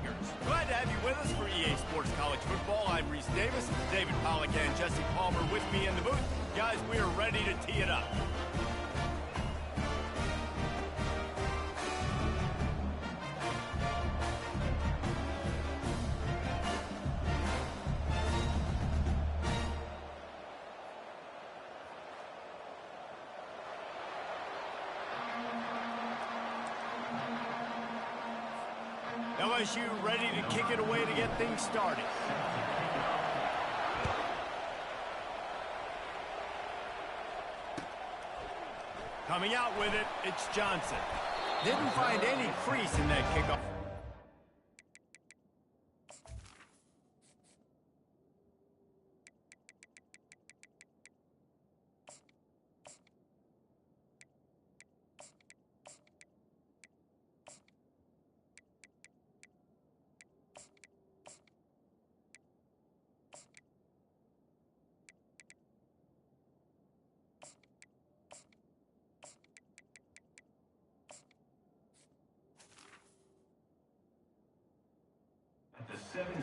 Tigers. Glad to have you with us for EA Sports College Football. I'm Reese Davis, David Pollack and Jesse Palmer with me in the booth. Guys, we are ready to tee it up. LSU ready to kick it away to get things started. Coming out with it, it's Johnson. Didn't find any crease in that kickoff.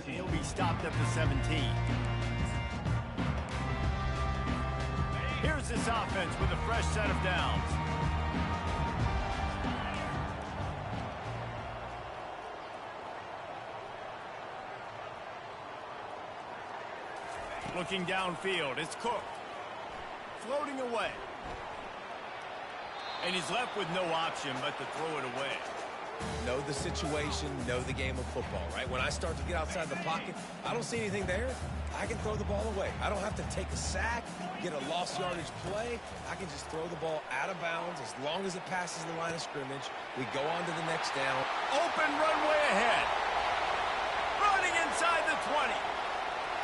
He'll be stopped at the 17. Here's this offense with a fresh set of downs. Looking downfield, it's Cook. Floating away. And he's left with no option but to throw it away. Know the situation, know the game of football, right? When I start to get outside the pocket, I don't see anything there, I can throw the ball away. I don't have to take a sack, get a lost yardage play. I can just throw the ball out of bounds as long as it passes the line of scrimmage. We go on to the next down. Open runway ahead. Running inside the 20.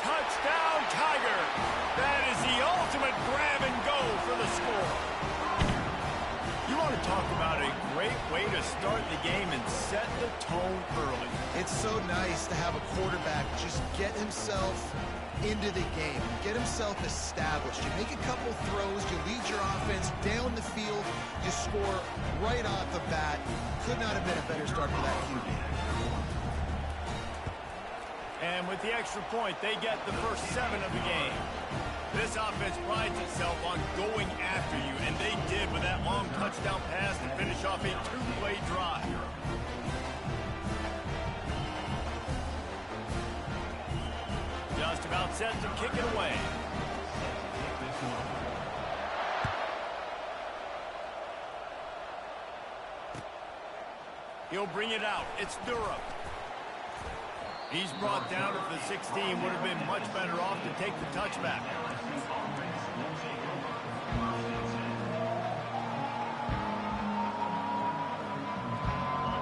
Touchdown, Tigers. That is the ultimate grab and go for the score. You want to talk about a great way to start the game and set the tone early. It's so nice to have a quarterback just get himself into the game, get himself established. You make a couple throws, you lead your offense down the field, you score right off the bat. Could not have been a better start for that QB. And with the extra point, they get the first 7 of the game. This offense prides itself on going after you, and they did with that long touchdown pass to finish off a 2-play drive. Just about set to kick it away. He'll bring it out. It's Durham. He's brought down at the 16. Would have been much better off to take the touchback.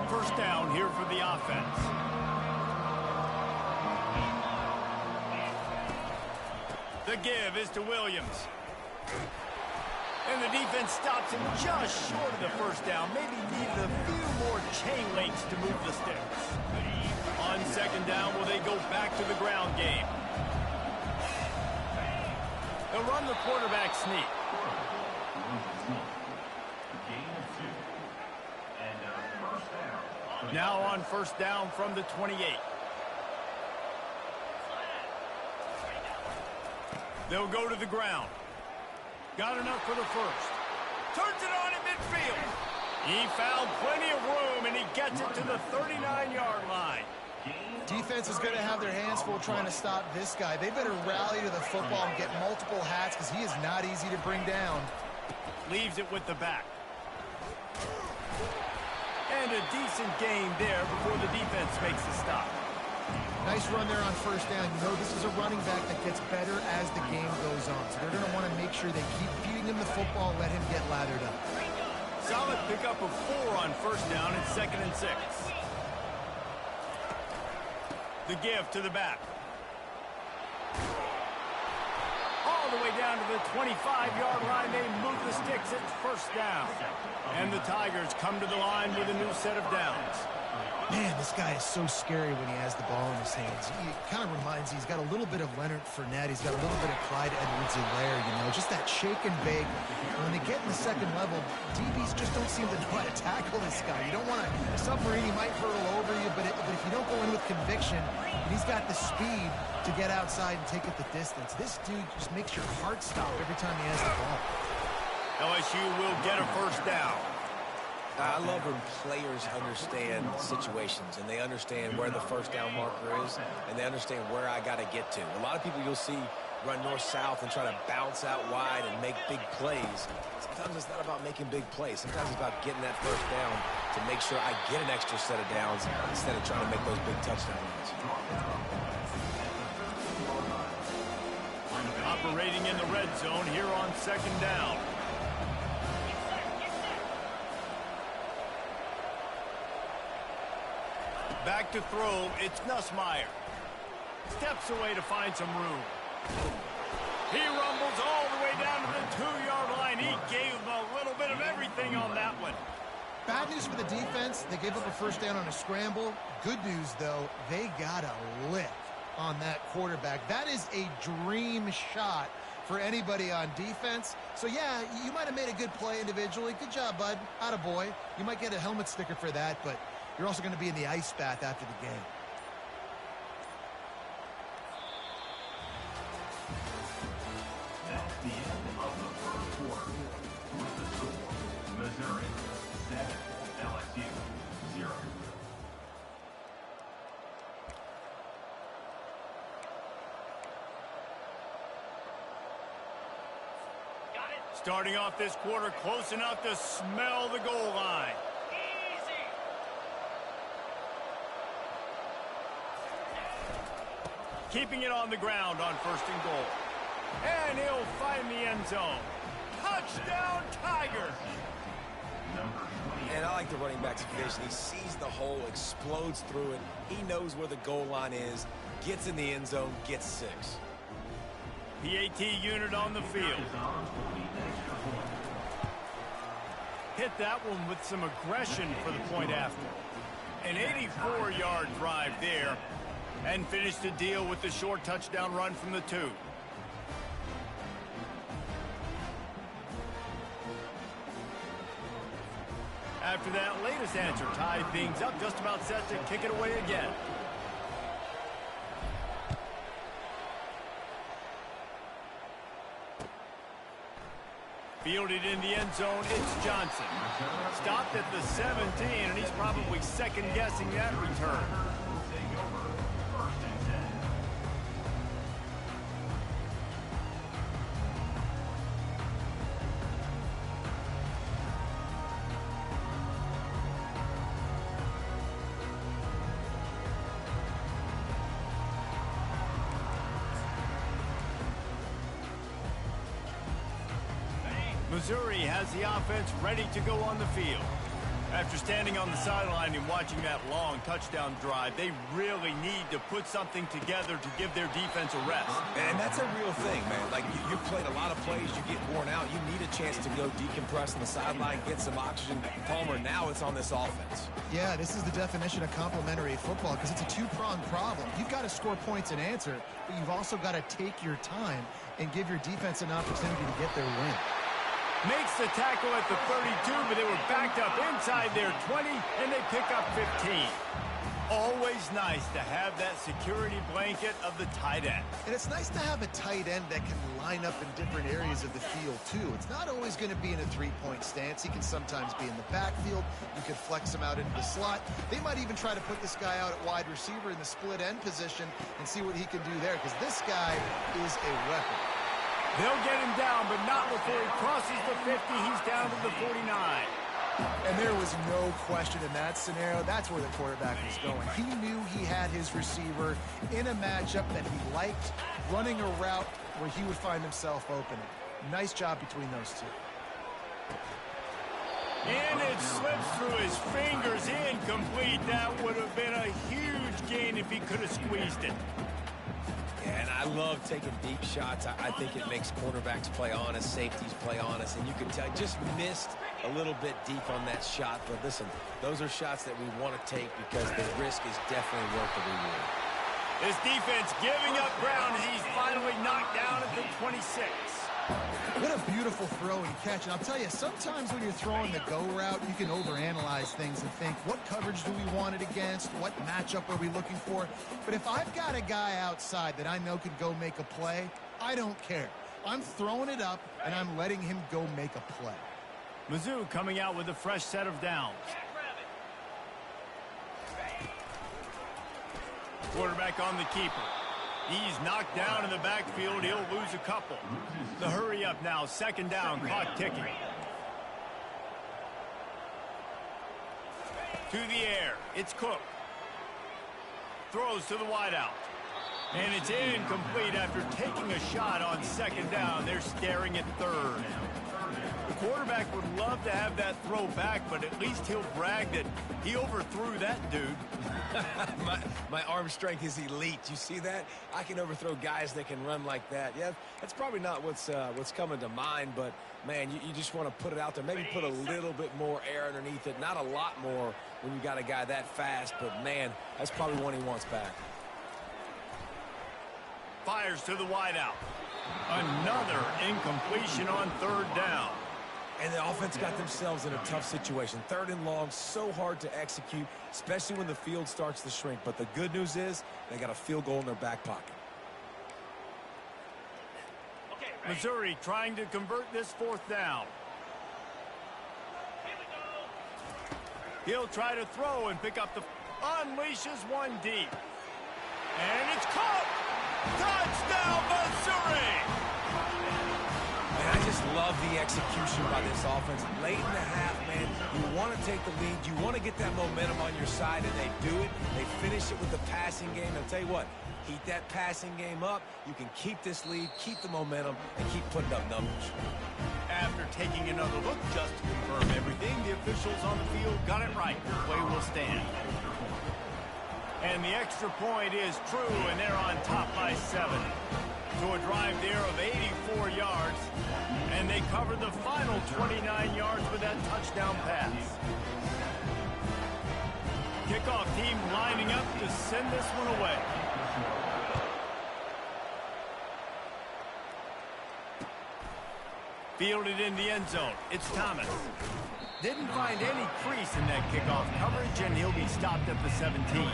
First down here for the offense. The give is to Williams. And the defense stops him just short of the first down. Maybe needed a few more chain links to move the sticks. On second down, will they go back to the ground game? They'll run the quarterback sneak. Now on first down from the 28. They'll go to the ground. Got enough for the first. Turns it on at midfield. He found plenty of room, and he gets it to the 39-yard line. Defense is going to have their hands full trying to stop this guy. They better rally to the football and get multiple hats because he is not easy to bring down. Leaves it with the back. And a decent gain there before the defense makes the stop. Nice run there on first down. You know this is a running back that gets better as the game goes on. So they're going to want to make sure they keep feeding him the football, let him get lathered up. Solid pickup of 4 on first down and 2nd and 6. The give to the back. All the way down to the 25-yard line. They move the sticks. It's first down. And the Tigers come to the line with a new set of downs. Man, this guy is so scary when he has the ball in his hands. He kind of reminds me, he's got a little bit of Leonard Fournette. He's got a little bit of Clyde Edwards-Helaire, you know, just that shake and bake. When they get in the second level, DBs just don't seem to know how to tackle this guy. You don't want to submarine, he might hurl over you, but if you don't go in with with conviction, and he's got the speed to get outside and take it the distance. This dude just makes your heart stop every time he has the ball. LSU will get a first down. I love when players understand situations and they understand where the first down marker is and they understand where I got to get to. A lot of people you'll see run north-south and try to bounce out wide and make big plays. Sometimes it's not about making big plays. Sometimes it's about getting that first down to make sure I get an extra set of downs instead of trying to make those big touchdown runs. Operating in the red zone here on second down. Back to throw, it's Nussmeier. Steps away to find some room. He rumbles all the way down to the 2-yard line. He gave him a little bit of everything on that one. Bad news for the defense. They gave up a first down on a scramble. Good news, though, they got a lick on that quarterback. That is a dream shot for anybody on defense. So, yeah, you might have made a good play individually. Good job, bud. Attaboy. You might get a helmet sticker for that, but you're also going to be in the ice bath after the game. That's the end of the first quarter. With the score, Missouri 7, LSU 0. Starting off this quarter close enough to smell the goal line. Keeping it on the ground on first and goal. And he'll find the end zone. Touchdown, Tigers! And I like the running back's vision. He sees the hole, explodes through it. He knows where the goal line is, gets in the end zone, gets 6. PAT unit on the field. Hit that one with some aggression for the point after. An 84-yard drive there. And finished the deal with the short touchdown run from the 2. After that latest answer tied things up, just about set to kick it away again. Fielded in the end zone, it's Johnson. Stopped at the 17, and he's probably second-guessing that return. Missouri has the offense ready to go on the field. After standing on the sideline and watching that long touchdown drive, they really need to put something together to give their defense a rest. And that's a real thing, man. Like, you've played a lot of plays, you get worn out. You need a chance to go decompress on the sideline, get some oxygen. Palmer, now it's on this offense. Yeah, this is the definition of complementary football because it's a two-pronged problem. You've got to score points and answer, but you've also got to take your time and give your defense an opportunity to get their win. Makes the tackle at the 32, but they were backed up inside their 20, and they pick up 15. Always nice to have that security blanket of the tight end. And it's nice to have a tight end that can line up in different areas of the field, too. It's not always going to be in a three-point stance. He can sometimes be in the backfield. You could flex him out into the slot. They might even try to put this guy out at wide receiver in the split end position and see what he can do there, because this guy is a weapon. They'll get him down, but not before he crosses the 50. He's down to the 49. And there was no question in that scenario. That's where the quarterback was going. He knew he had his receiver in a matchup that he liked, running a route where he would find himself opening. Nice job between those two. And it slips through his fingers, incomplete. That would have been a huge gain if he could have squeezed it. And I love taking deep shots. I think it makes quarterbacks play honest, safeties play honest, and you can tell just missed a little bit deep on that shot. But listen, those are shots that we want to take because the risk is definitely worth the reward. This defense giving up ground as he's finally knocked down at the 26. What a beautiful throw and catch. And I'll tell you, sometimes when you're throwing the go route, you can overanalyze things and think, what coverage do we want it against? What matchup are we looking for? But if I've got a guy outside that I know could go make a play, I don't care. I'm throwing it up, and I'm letting him go make a play. Mizzou coming out with a fresh set of downs. Quarterback on the keeper. He's knocked down in the backfield. He'll lose a couple. The hurry up now. Second down. Clock ticking. To the air. It's Cook. Throws to the wideout. And it's incomplete after taking a shot on second down. They're staring at third. The quarterback would love to have that throw back, but at least he'll brag that he overthrew that dude. my arm strength is elite. You see that? I can overthrow guys that can run like that. Yeah, that's probably not what's coming to mind, but, man, you just want to put it out there. Maybe put a little bit more air underneath it. Not a lot more when you got a guy that fast, but, man, that's probably one he wants back. Fires to the wideout. Another incompletion on third down. And the offense got themselves in a tough situation. Third and long, so hard to execute, especially when the field starts to shrink. But the good news is they got a field goal in their back pocket. Missouri trying to convert this fourth down. He'll try to throw and pick up the... Unleashes one deep. And it's caught! Touchdown, Missouri! Man, I just love the execution by this offense. Late in the half, man, you want to take the lead. You want to get that momentum on your side, and they do it. They finish it with the passing game. I'll tell you what, heat that passing game up. You can keep this lead, keep the momentum, and keep putting up numbers. After taking another look just to confirm everything, the officials on the field got it right. Play will stand. And the extra point is true, and they're on top by 7. To a drive there of 84 yards, and they covered the final 29 yards with that touchdown pass. Kickoff team lining up to send this one away. Fielded in the end zone. It's Thomas. Didn't find any crease in that kickoff coverage, and he'll be stopped at the 17.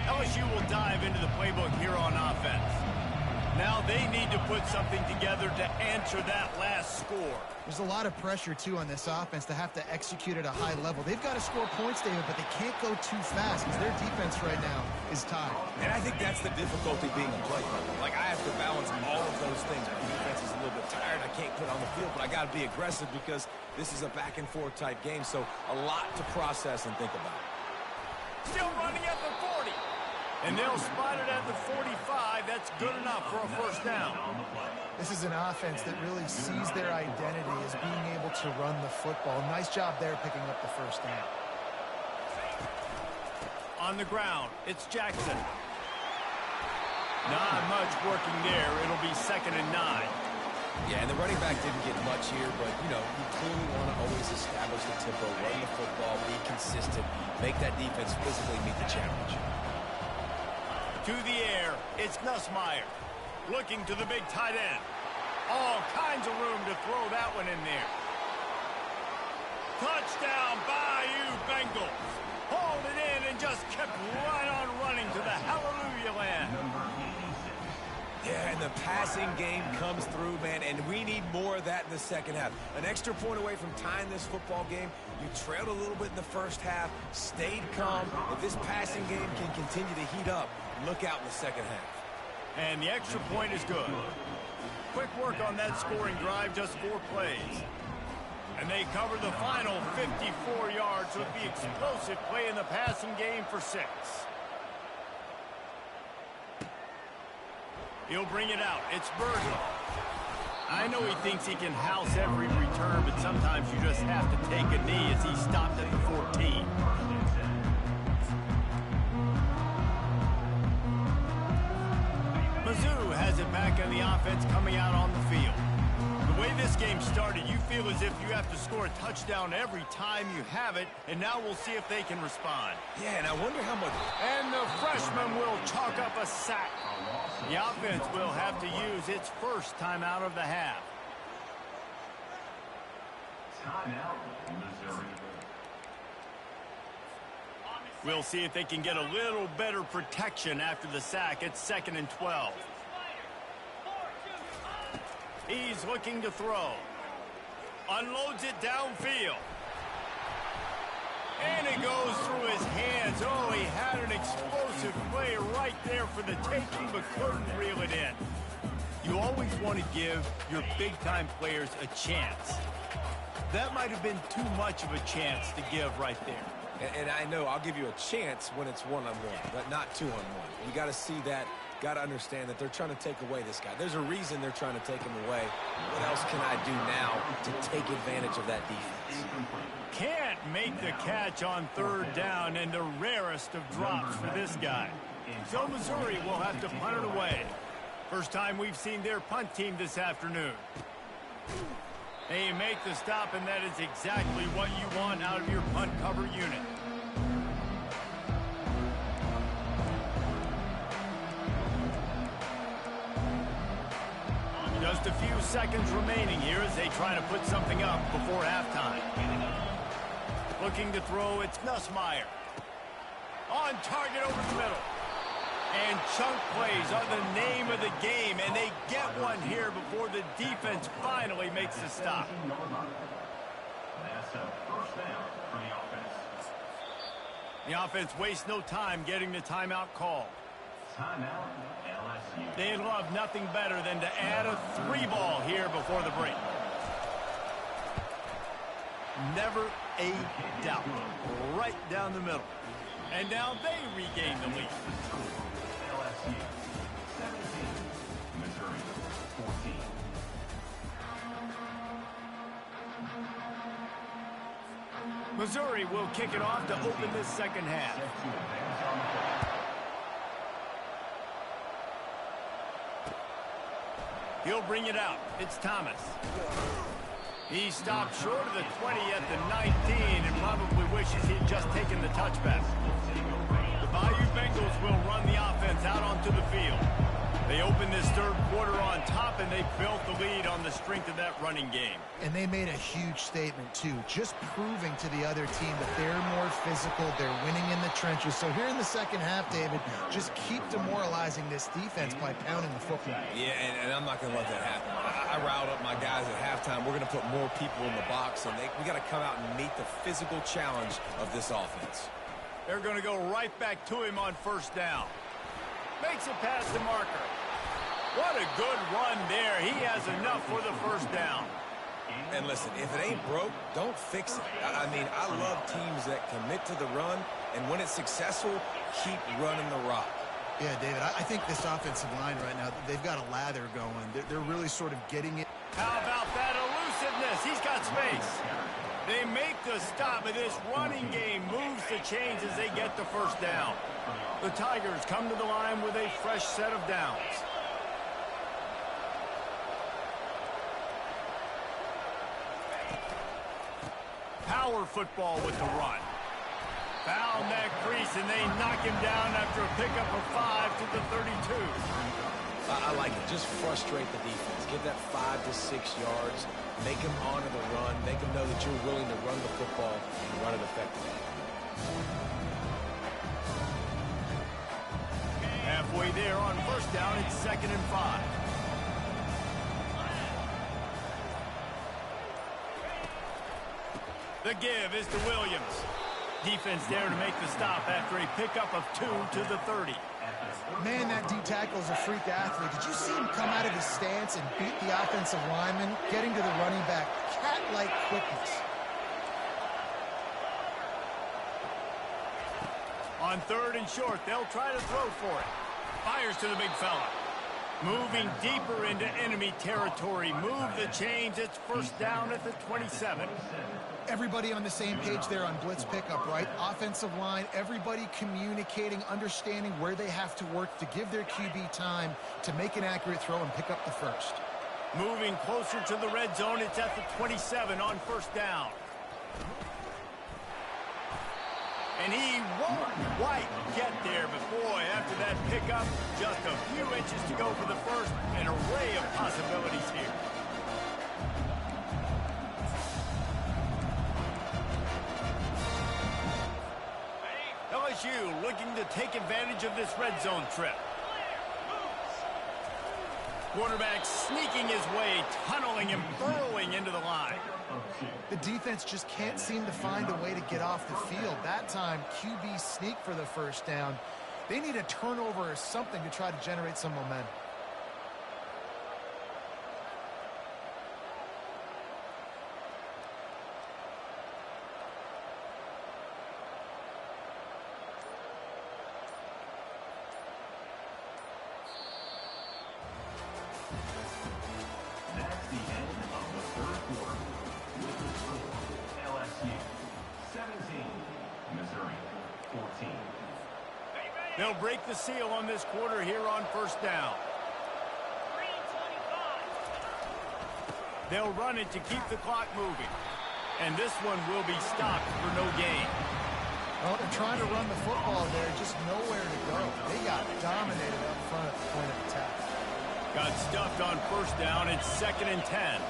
LSU will dive into the playbook here on offense. Now they need to put something together to answer that last score. There's a lot of pressure, too, on this offense to have to execute at a high level. They've got to score points, David, but they can't go too fast because their defense right now is tied. And I think that's the difficulty being a play caller. Like, I have to balance all of those things. My defense is a little bit tired. I can't put on the field, but I got to be aggressive because this is a back-and-forth type game, so a lot to process and think about. Still running at the 40. And they'll spot it at the 45. That's good enough for a first down. This is an offense that really sees their identity as being able to run the football. Nice job there picking up the first down. On the ground, it's Jackson. Not much working there. It'll be 2nd and 9. Yeah, and the running back didn't get much here, but, you know, you clearly want to always establish the tempo, run the football, be consistent, make that defense physically meet the challenge. To the air, it's Nussmeier. Looking to the big tight end. All kinds of room to throw that one in there. Touchdown, Bayou Bengals. Hauled it in and just kept right on running to the hallelujah land. Yeah, and the passing game comes through, man, and we need more of that in the second half. An extra point away from tying this football game. You trailed a little bit in the first half, stayed calm. If this passing game can continue to heat up, look out in the second half. And the extra point is good. Quick work on that scoring drive, just 4 plays. And they cover the final 54 yards with the explosive play in the passing game for 6. He'll bring it out. It's Berger. I know he thinks he can house every return, but sometimes you just have to take a knee as he stopped at the 14. Mizzou has it back on the offense coming out on the field. The way this game started, you feel as if you have to score a touchdown every time you have it, and now we'll see if they can respond. Yeah, and I wonder how much... And the freshman will chalk up a sack. The offense will have to use its first timeout of the half. Timeout, Missouri. We'll see if they can get a little better protection after the sack. It's 2nd and 12. He's looking to throw. Unloads it downfield. And it goes through his hands. Oh, he had an explosive play right there for the taking, but couldn't reel it in. You always want to give your big-time players a chance. That might have been too much of a chance to give right there. And I know I'll give you a chance when it's one-on-one, but not two-on-one. You got to see that, got to understand that they're trying to take away this guy. There's a reason they're trying to take him away. What else can I do now to take advantage of that defense? Can't make the catch on 3rd down, and the rarest of drops for this guy. So Missouri will have to punt it away. First time we've seen their punt team this afternoon. They make the stop, and that is exactly what you want out of your punt cover unit. Just a few seconds remaining here as they try to put something up before halftime. Looking to throw, it's Nussmeier. On target over the middle. And chunk plays are the name of the game, and they get one here before the defense finally makes the stop. That's a first down for the offense. The offense wastes no time getting the timeout call. Timeout, LSU. They'd love nothing better than to add a 3-ball here before the break. Never a doubt. Right down the middle. And now they regain the lead. LSU 17, Missouri 14. Missouri will kick it off to open this second half. He'll bring it out. It's Thomas. He stopped short of the 20 at the 19 and probably wishes he'd just taken the touchback. The Bayou Bengals will run the offense out onto the field. They open this 3rd quarter on top, and they built the lead on the strength of that running game. And they made a huge statement, too, just proving to the other team that they're more physical, they're winning in the trenches. So here in the second half, David, just keep demoralizing this defense by pounding the football. Yeah, and I'm not going to let that happen. I riled up my guys at halftime. We're going to put more people in the box, and we got to come out and meet the physical challenge of this offense. They're going to go right back to him on 1st down. Makes it past the marker. What a good run there. He has enough for the 1st down. And listen, if it ain't broke, don't fix it. I mean, I love teams that commit to the run, and when it's successful, keep running the rock. Yeah, David, I think this offensive line right now, they've got a lather going. They're really sort of getting it. How about that elusiveness? He's got space. They make the stop, and this running game moves the chains as they get the 1st down. The Tigers come to the line with a fresh set of downs. Power football with the run. Found that crease, and they knock him down after a pickup of 5 to the 32. I like it. Just frustrate the defense. Give that 5 to 6 yards. Make them honor the run. Make them know that you're willing to run the football and run it effectively. Halfway there on 1st down, it's 2nd and 5. The give is to Williams. Defense there to make the stop after a pickup of 2 to the 30. Man, that D tackle is a freak athlete. Did you see him come out of his stance and beat the offensive lineman, getting to the running back? Cat-like quickness. On 3rd and short, they'll try to throw for it. Fires to the big fella. Moving deeper into enemy territory. Move the chains. It's 1st down at the 27. Everybody on the same page there on blitz pickup, right? Offensive line, everybody communicating, understanding where they have to work to give their QB time to make an accurate throw and pick up the 1st. Moving closer to the red zone, it's at the 27 on first down. And he won't quite get there, but boy, after that pickup, just a few inches to go for the first. An array of possibilities here. LSU looking to take advantage of this red zone trip. Quarterback sneaking his way, tunneling and burrowing into the line. The defense just can't seem to find a way to get off the field. That time, QB sneak for the first down. They need a turnover or something to try to generate some momentum. That's the end of the third quarter. With the score, LSU 17, Missouri 14. They'll break the seal on this quarter here on first down. They'll run it to keep the clock moving. And this one will be stopped for no gain. Well, they're trying to run the football there, just nowhere to go. They got dominated up front at the point of attack. Got stuffed on first down. It's 2nd and 10.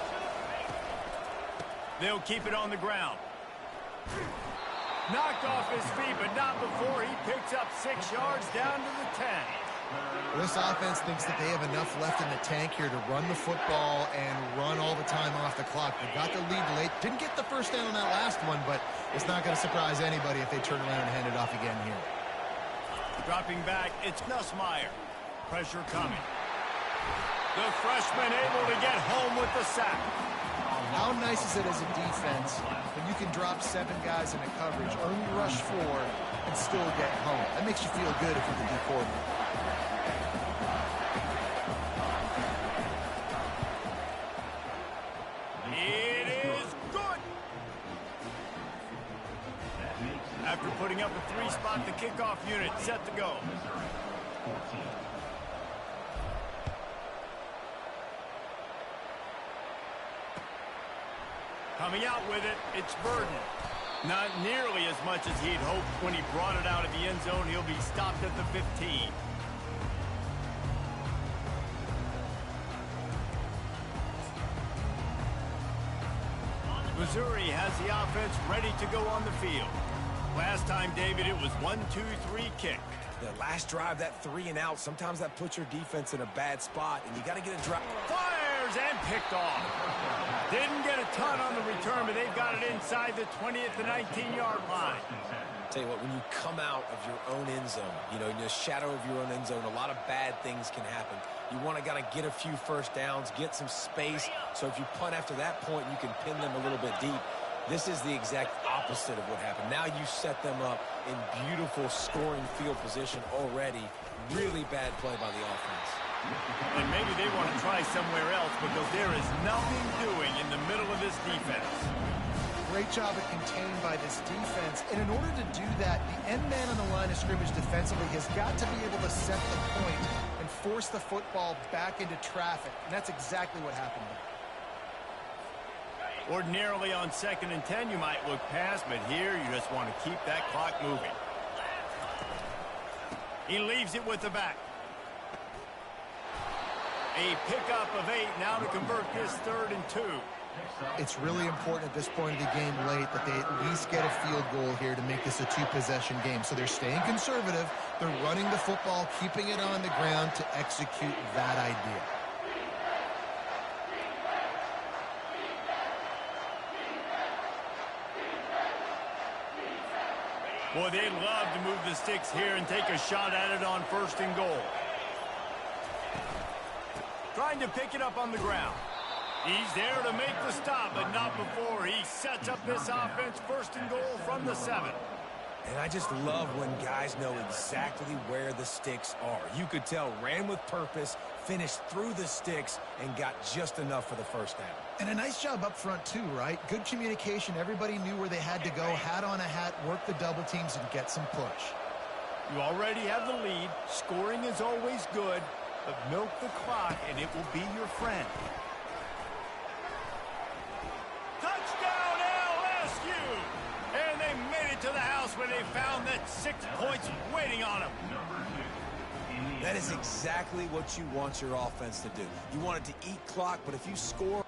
They'll keep it on the ground. Knocked off his feet, but not before he picks up 6 yards down to the 10. This offense thinks that they have enough left in the tank here to run the football and run all the time off the clock. They got the lead late. Didn't get the first down on that last one, but it's not going to surprise anybody if they turn around and hand it off again here. Dropping back, it's Nussmeier. Pressure coming. The freshman able to get home with the sack. How nice is it as a defense when you can drop 7 guys into coverage, only rush 4, and still get home? That makes you feel good if you're the D coordinator. It is good. After putting up a 3-spot, the kickoff unit set to go. Missouri 14. Coming out with it, it's Burden. Not nearly as much as he'd hoped when he brought it out of the end zone. He'll be stopped at the 15. Missouri has the offense ready to go on the field. Last time, David, it was 1-2-3 kick. The last drive, that 3 and out, sometimes that puts your defense in a bad spot, and you got to get a drive. Fires and picked off. Didn't get a ton on the return, but they've got it inside the 20 at the 19-yard line. Tell you what, when you come out of your own end zone, you know, in the shadow of your own end zone, a lot of bad things can happen. You want to get a few first downs, get some space, so if you punt after that point, you can pin them a little bit deep. This is the exact opposite of what happened. Now you set them up in beautiful scoring field position already. Really bad play by the offense. And maybe they want to try somewhere else because there is nothing doing in the middle of this defense. Great job of contained by this defense. And in order to do that, the end man on the line of scrimmage defensively has got to be able to set the point and force the football back into traffic. And that's exactly what happened there. Ordinarily on 2nd and 10, you might look past, but here you just want to keep that clock moving. He leaves it with the back. A pickup of 8 now to convert this 3rd and 2. It's really important at this point of the game late that they at least get a field goal here to make this a 2-possession game. So they're staying conservative. They're running the football, keeping it on the ground to execute that idea. Boy, they'd love to move the sticks here and take a shot at it on 1st and goal. Trying to pick it up on the ground. He's there to make the stop, but not before he sets up this offense 1st and goal from the 7. And I just love when guys know exactly where the sticks are. You could tell, ran with purpose, finished through the sticks, and got just enough for the first down. And a nice job up front too, right? Good communication. Everybody knew where they had to go. Hat on a hat, work the double teams, and get some push. You already have the lead. Scoring is always good, but milk the clock, and it will be your friend. this when they found that 6 points waiting on them. That is exactly what you want your offense to do. You want it to eat clock, but if you score...